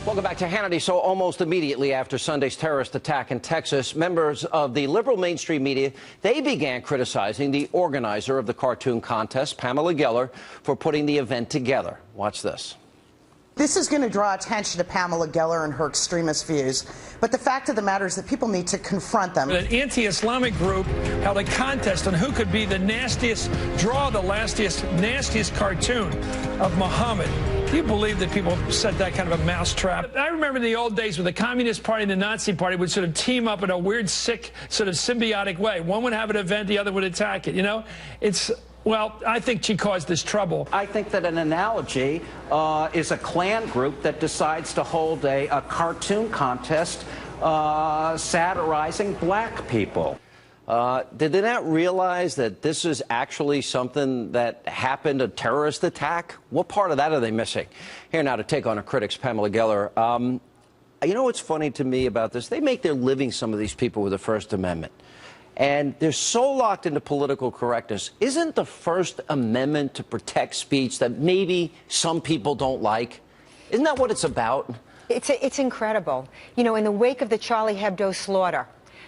Welcome back to Hannity. So almost immediately after Sunday's terrorist attack in Texas, members of the liberal mainstream media, they began criticizing the organizer of the cartoon contest, Pamela Geller, for putting the event together. Watch this. This is going to draw attention to Pamela Geller and her extremist views, but the fact of the matter is that people need to confront them. An anti-Islamic group held a contest on who could be the nastiest nastiest cartoon of Muhammad. Do you believe that people set that kind of a mousetrap? I remember in the old days when the Communist Party and the Nazi Party would sort of team up in a weird, sick, sort of symbiotic way. One would have an event, the other would attack it, you know? Well, I think she caused this trouble. I think that an analogy is a Klan group that decides to hold a cartoon contest satirizing black people. Did they not realize that this is actually something that happened, a terrorist attack? What part of that are they missing? Here now to take on her critics, Pamela Geller. You know what's funny to me about this? They make their living, some of these people, with the First Amendment. And they're so locked into political correctness. Isn't the First Amendment to protect speech that maybe some people don't like? Isn't that what it's about? It's incredible. You know, in the wake of the Charlie Hebdo slaughter,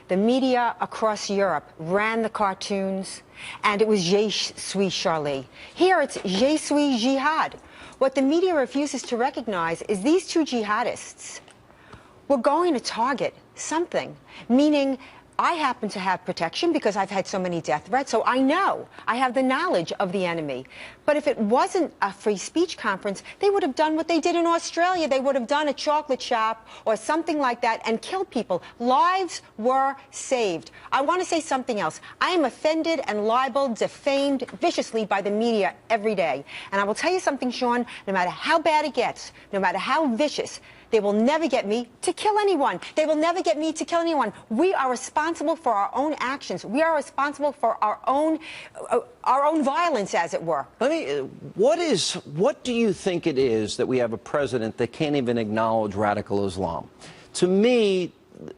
the media across Europe ran the cartoons, and it was Je suis Charlie. Here it's Je suis Jihad. What the media refuses to recognize is these two jihadists were going to target something, meaning I happen to have protection because I've had so many death threats, so I know. I have the knowledge of the enemy. But if it wasn't a free speech conference, they would have done what they did in Australia. They would have done a chocolate shop or something like that and killed people. Lives were saved. I want to say something else. I am offended and libeled, defamed viciously by the media every day. And I will tell you something, Sean, no matter how bad it gets, no matter how vicious, they will never get me to kill anyone. They will never get me to kill anyone. We are responsible for our own actions. We are responsible for our own violence, as it were. What do you think it is that we have a president that can't even acknowledge radical Islam? To me,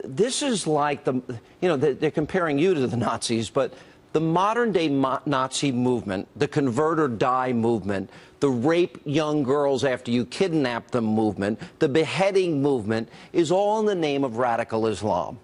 this is like they're comparing you to the Nazis, but the modern-day Nazi movement, the convert or die movement, the rape young girls after you kidnap them movement, the beheading movement is all in the name of radical Islam.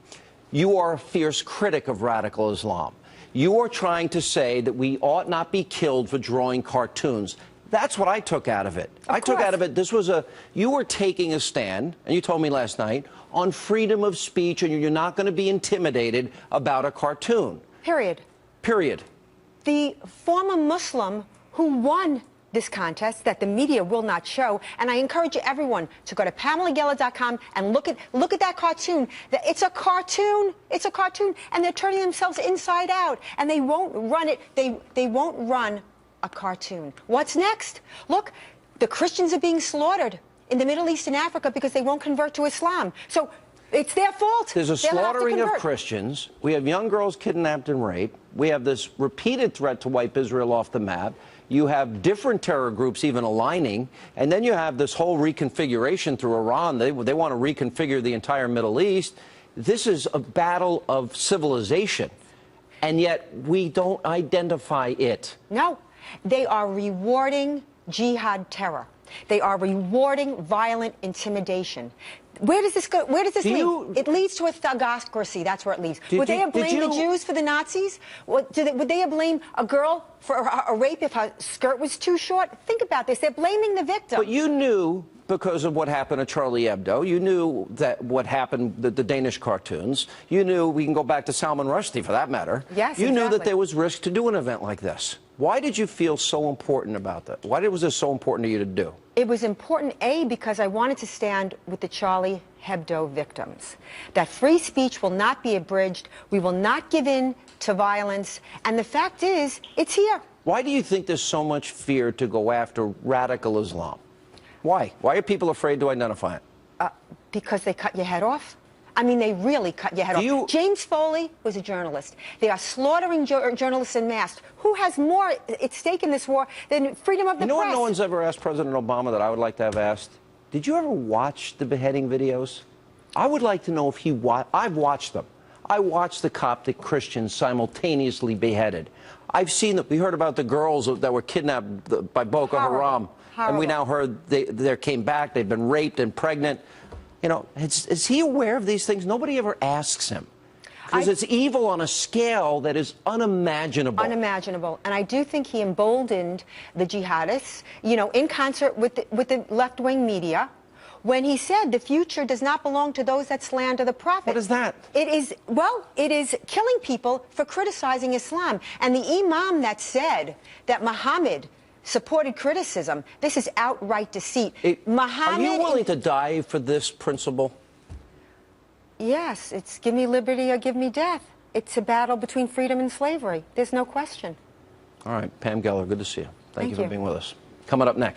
You are a fierce critic of radical Islam. You are trying to say that we ought not be killed for drawing cartoons. That's what I took out of it. I took out of it, you were taking a stand, and you told me last night, on freedom of speech, and you're not going to be intimidated about a cartoon. Period. Period. The former Muslim who won this contest that the media will not show, and I encourage everyone to go to PamelaGeller.com and look at that cartoon. It's a cartoon. It's a cartoon, and they're turning themselves inside out, and they won't run it. They won't run a cartoon. What's next? Look, the Christians are being slaughtered in the Middle East and Africa because they won't convert to Islam. So it's their fault. There's a slaughtering of Christians. We have young girls kidnapped and raped. We have this repeated threat to wipe Israel off the map. You have different terror groups even aligning. And then you have this whole reconfiguration through Iran. They want to reconfigure the entire Middle East. This is a battle of civilization. And yet we don't identify it. No. They are rewarding jihad terror. They are rewarding violent intimidation. Where does this go? Where does this lead? It leads to a thugocracy. That's where it leads. Would they have blamed the Jews for the Nazis? Would they have blamed a girl for a rape if her skirt was too short? Think about this. They're blaming the victim. But you knew, because of what happened at Charlie Hebdo, you knew that what happened, the Danish cartoons, you knew, we can go back to Salman Rushdie for that matter. Yes, you knew that there was risk to do an event like this. Why did you feel so important about that? Why was this so important to you to do? It was important, A, because I wanted to stand with the Charlie Hebdo victims. That free speech will not be abridged. We will not give in to violence. And the fact is, it's here. Why do you think there's so much fear to go after radical Islam? Why? Why are people afraid to identify it? Because they cut your head off. I mean, they really cut your head off. James Foley was a journalist. They are slaughtering journalists en masse. Who has more at stake in this war than freedom of the press? You know what no one's ever asked President Obama that I would like to have asked? Did you ever watch the beheading videos? I would like to know if he I've watched them. I watched the Coptic Christians simultaneously beheaded. I've seen we heard about the girls that were kidnapped by Boko Haram. And we Horrible. now heard they came back, they've been raped and pregnant. You know, is he aware of these things? Nobody ever asks him. Because it's evil on a scale that is unimaginable. Unimaginable. And I do think he emboldened the jihadists, you know, in concert with the left-wing media, when he said the future does not belong to those that slander the prophet. What is that? It is, well, it is killing people for criticizing Islam. And the imam that said that Muhammad supported criticism, this is outright deceit. Are you willing to die for this principle? Yes, it's give me liberty or give me death. It's a battle between freedom and slavery. There's no question. All right, Pam Geller, good to see you. Thank you for you. being with us. Coming up next.